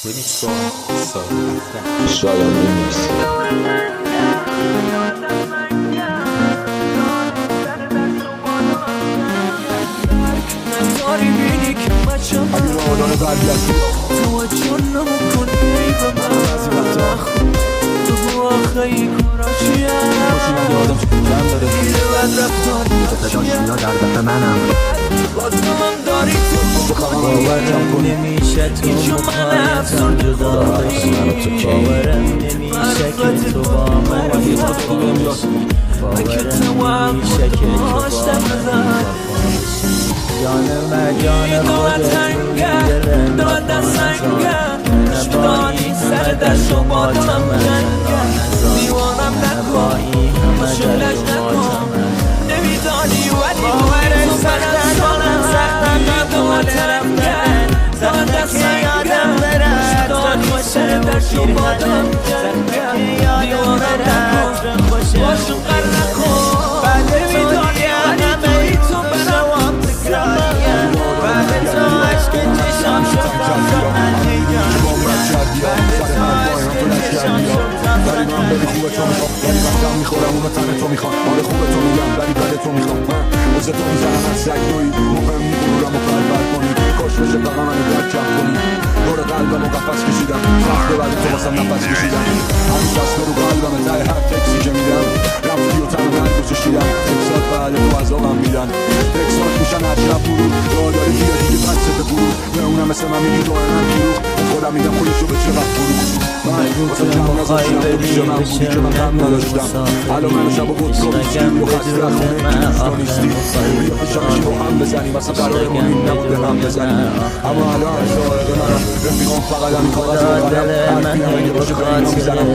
Remix for شایان ریمیکس. اگه رو آدان برگردی توجه نمیکنی به من تو آخری کاراشیه باشی من یادم چند داره میره بد رفتاری صداشونا در دفع منم باز هم داری تو باورم نمیشه تو مخایطم جدا باشی باورم نمیشه که تو با من وفا باشی باورم نمیشه که تو با من جانم و جان خودت روی دل داد سنگم دانی سر دست و بادم دیوانم نکن مشکلش نکن نمیدانی ولی باورش سختن دانم سختن ندوم ترم داد سنگم دانی سر دست و بادم دیوانم نکن باشم قر نکن نمیدانی ولی تو برام تکراریم بعد تو عشق چشم شد ولی من بری خوبه تو میخوام ولی وقتم میخورم اون تن تو میخوام آره خوبه تو میگم ولی بده تو میخوام واسه تو میزنم از سگ دوی مهم میگورم و پرور کنی کاش بشه فقط منو درک کم کنی دور قلبم و قفص کشیدم سخته ولی تو واسم نفس کشیدم همین دست برو قلبم ته هر تکسی که میدم رفتی و تن من گذاشیدم تکسات بعد تو از آقم میدن تکسات میشن هر شب برو داداری بیا دیگه بچه به برو به اونم مثل من میگی داره من برو خودم میگم خودشو به چه وقت برو من واسه کم نذاشتم تو پیش من بودی که من هم نداشتم الان من شب و بود تو بیستی و خسته خونه که دوستا نیستی بیا پیشمشی با هم بزنیم اصلا قرارمون این نبود به هم بزنیم اما الان ساعد منم رفیقام فقط همین کاغذ و قلم حرفی هم اگه باشه خیلی میزنم